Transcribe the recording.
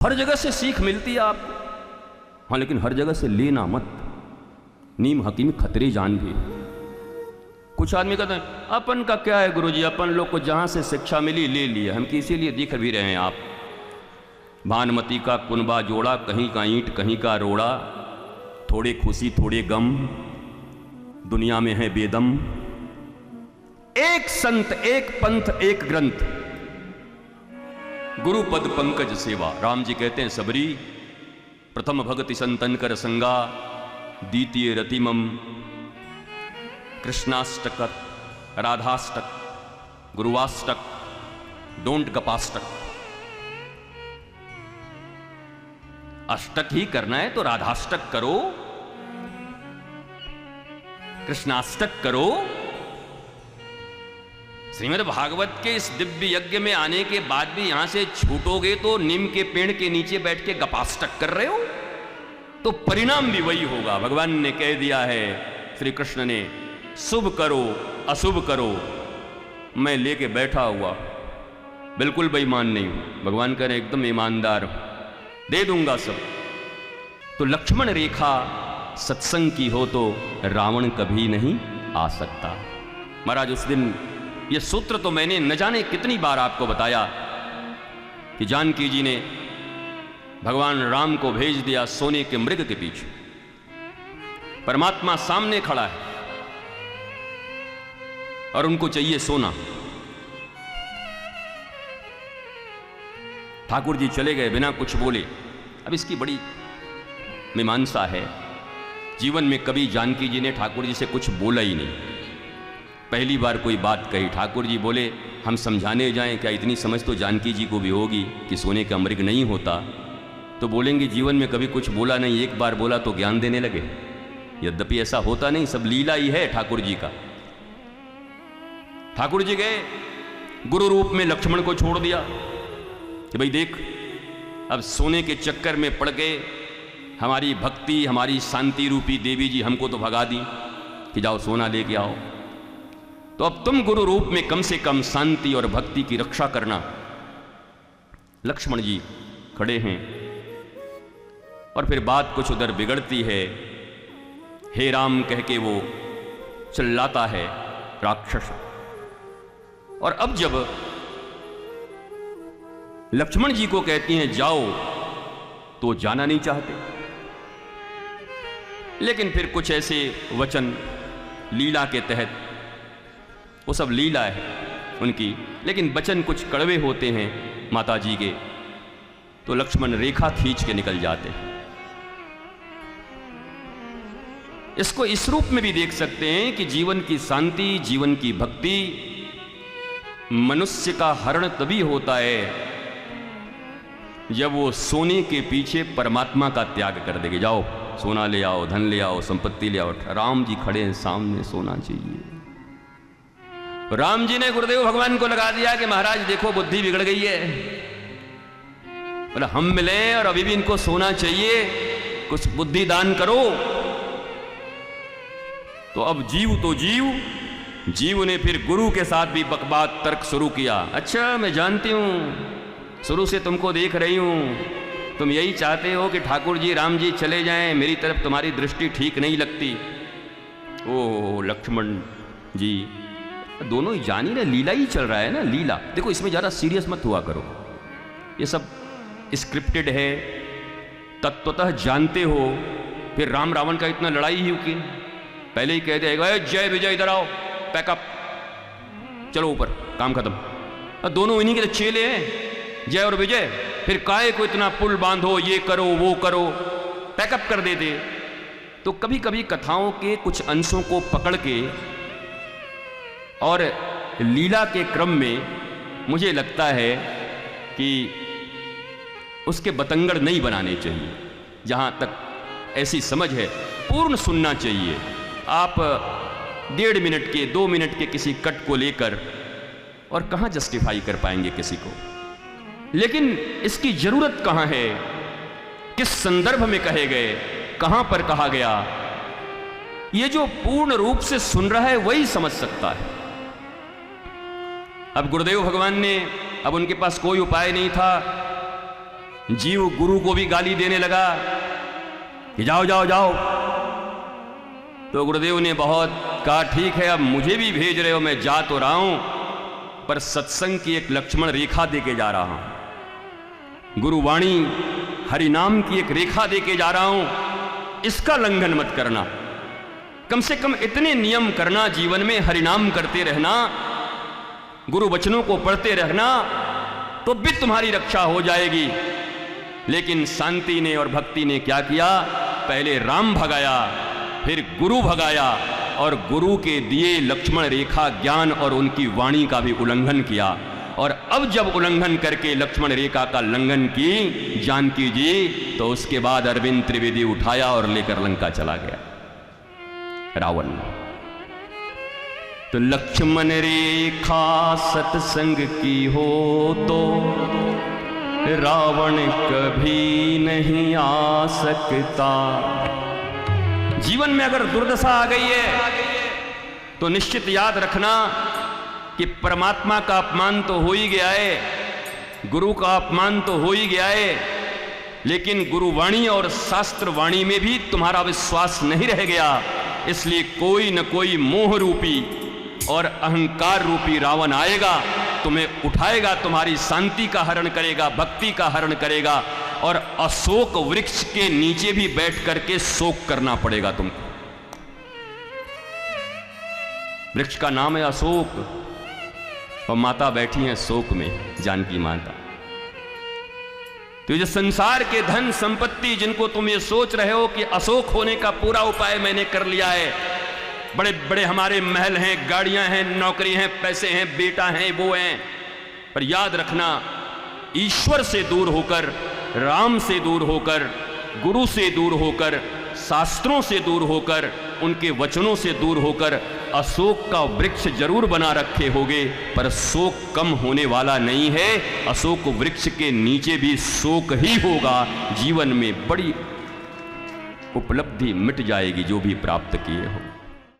हर जगह से सीख मिलती है आपको, हाँ, लेकिन हर जगह से लेना मत। नीम हकीम खतरे जान भी। कुछ आदमी कहते हैं अपन का क्या है गुरुजी, अपन लोग को जहाँ से शिक्षा मिली ले लिया, हम किसी लिए दिख भी रहे हैं। आप भानुमति का कुनबा जोड़ा, कहीं का ईंट कहीं का रोड़ा, थोड़े खुशी थोड़े गम, दुनिया में है बेदम। एक संत एक पंथ एक ग्रंथ, गुरु पद पंकज सेवा। राम जी कहते हैं सबरी, प्रथम भगति संतन कर संगा, द्वितीय रतिमम कृष्णाष्टक, राधाष्टक, गुरुवाष्टक, डोंट गपाष्टक। अष्टक ही करना है तो राधाष्टक करो, कृष्णाष्टक करो। श्रीमद् भागवत के इस दिव्य यज्ञ में आने के बाद भी यहां से छूटोगे तो नीम के पेड़ के नीचे बैठ के गपाष्टक कर रहे हो, तो परिणाम भी वही होगा। भगवान ने कह दिया है, श्री कृष्ण ने, शुभ करो अशुभ करो, मैं लेके बैठा हुआ, बिल्कुल बेईमान नहीं हूं। भगवान कह रहे एकदम ईमानदार हूं, दे दूंगा सब। तो लक्ष्मण रेखा सत्संग की हो तो रावण कभी नहीं आ सकता। महाराज उस दिन ये सूत्र तो मैंने न जाने कितनी बार आपको बताया कि जानकी जी ने भगवान राम को भेज दिया सोने के मृग के पीछे। परमात्मा सामने खड़ा है और उनको चाहिए सोना। ठाकुर जी चले गए बिना कुछ बोले। अब इसकी बड़ी मीमांसा है। जीवन में कभी जानकी जी ने ठाकुर जी से कुछ बोला ही नहीं। पहली बार कोई बात कही, ठाकुर जी बोले हम समझाने जाएं क्या, इतनी समझ तो जानकी जी को भी होगी कि सोने का मृग नहीं होता। तो बोलेंगे जीवन में कभी कुछ बोला नहीं, एक बार बोला तो ज्ञान देने लगे। यद्यपि ऐसा होता नहीं, सब लीला ही है ठाकुर जी का। ठाकुर जी गए, गुरु रूप में लक्ष्मण को छोड़ दिया कि भाई देख, अब सोने के चक्कर में पड़ गए, हमारी भक्ति हमारी शांति रूपी देवी जी हमको तो भगा दी कि जाओ सोना लेके आओ, तो अब तुम गुरु रूप में कम से कम शांति और भक्ति की रक्षा करना। लक्ष्मण जी खड़े हैं और फिर बात कुछ उधर बिगड़ती है। हे राम कह के वो चिल्लाता है राक्षस। और अब जब लक्ष्मण जी को कहती हैं जाओ, तो जाना नहीं चाहते। लेकिन फिर कुछ ऐसे वचन लीला के तहत, वो सब लीला है उनकी, लेकिन वचन कुछ कड़वे होते हैं माता जी के, तो लक्ष्मण रेखा खींच के निकल जाते हैं। इसको इस रूप में भी देख सकते हैं कि जीवन की शांति, जीवन की भक्ति, मनुष्य का हरण तभी होता है जब वो सोने के पीछे परमात्मा का त्याग कर देगी। जाओ सोना ले आओ, धन ले आओ, संपत्ति ले आओ। राम जी खड़े हैं सामने, सोना चाहिए। राम जी ने गुरुदेव भगवान को लगा दिया कि महाराज देखो बुद्धि बिगड़ गई है, बोला हम मिले और अभी भी इनको सोना चाहिए, कुछ बुद्धि दान करो। तो अब जीव तो जीव ने फिर गुरु के साथ भी बकबात तर्क शुरू किया। अच्छा मैं जानती हूं, शुरू से तुमको देख रही हूं, तुम यही चाहते हो कि ठाकुर जी राम जी चले जाएं, मेरी तरफ तुम्हारी दृष्टि ठीक नहीं लगती। ओ लक्ष्मण जी, दोनों ही जानी ना, लीला ही चल रहा है ना, लीला। देखो इसमें ज़्यादा सीरियस मत हुआ करो, ये सब स्क्रिप्टेड है, तत्वतः जानते हो। फिर राम रावण का इतना लड़ाई ही की, पहले ही कह देगा जय विजय इधर आओ, पैकअप, चलो ऊपर, काम खत्म। और दोनों इन्हीं के चेले हैं, जय और विजय। फिर काहे को इतना पुल बांधो, ये करो वो करो, पैकअप कर देते। तो कभी कभी कथाओं के कुछ अंशों को पकड़ के और लीला के क्रम में मुझे लगता है कि उसके बतंगड़ नहीं बनाने चाहिए। जहाँ तक ऐसी समझ है पूर्ण सुनना चाहिए। आप 1.5 मिनट के 2 मिनट के किसी कट को लेकर और कहाँ जस्टिफाई कर पाएंगे किसी को। लेकिन इसकी जरूरत कहाँ है, किस संदर्भ में कहे गए, कहाँ पर कहा गया, ये जो पूर्ण रूप से सुन रहा है वही समझ सकता है। अब गुरुदेव भगवान ने, अब उनके पास कोई उपाय नहीं था, जीव गुरु को भी गाली देने लगा कि जाओ जाओ जाओ। तो गुरुदेव ने बहुत कहा, ठीक है अब मुझे भी भेज रहे हो, मैं जा तो रहा हूं, पर सत्संग की एक लक्ष्मण रेखा देके जा रहा हूं, गुरुवाणी हरिनाम की एक रेखा देके जा रहा हूं, इसका लंघन मत करना। कम से कम इतने नियम करना जीवन में, हरिनाम करते रहना, गुरु वचनों को पढ़ते रहना, तो भी तुम्हारी रक्षा हो जाएगी। लेकिन शांति ने और भक्ति ने क्या किया, पहले राम भगाया, फिर गुरु भगाया, और गुरु के दिए लक्ष्मण रेखा ज्ञान और उनकी वाणी का भी उल्लंघन किया। और अब जब उल्लंघन करके लक्ष्मण रेखा का लंघन की जानकी जी, तो उसके बाद अरविंद त्रिवेदी उठाया और लेकर लंका चला गया रावण। तो लक्ष्मण रेखा सत्संग की हो तो रावण कभी नहीं आ सकता। जीवन में अगर दुर्दशा आ गई है तो निश्चित याद रखना कि परमात्मा का अपमान तो हो ही गया है, गुरु का अपमान तो हो ही गया है, लेकिन गुरुवाणी और शास्त्र वाणी में भी तुम्हारा विश्वास नहीं रह गया। इसलिए कोई न कोई मोह रूपी और अहंकार रूपी रावण आएगा, तुम्हें उठाएगा, तुम्हारी शांति का हरण करेगा, भक्ति का हरण करेगा, और अशोक वृक्ष के नीचे भी बैठ करके शोक करना पड़ेगा तुमको। वृक्ष का नाम है अशोक, और माता बैठी है शोक में, जानकी माता। तो ये संसार के धन संपत्ति जिनको तुम ये सोच रहे हो कि अशोक होने का पूरा उपाय मैंने कर लिया है, बड़े बड़े हमारे महल हैं, गाड़ियां हैं, नौकरी हैं, पैसे हैं, बेटा हैं, वो हैं, पर याद रखना ईश्वर से दूर होकर, राम से दूर होकर, गुरु से दूर होकर, शास्त्रों से दूर होकर, उनके वचनों से दूर होकर अशोक का वृक्ष जरूर बना रखे होगे, पर शोक कम होने वाला नहीं है। अशोक वृक्ष के नीचे भी शोक ही होगा। जीवन में बड़ी उपलब्धि मिट जाएगी जो भी प्राप्त किए हो।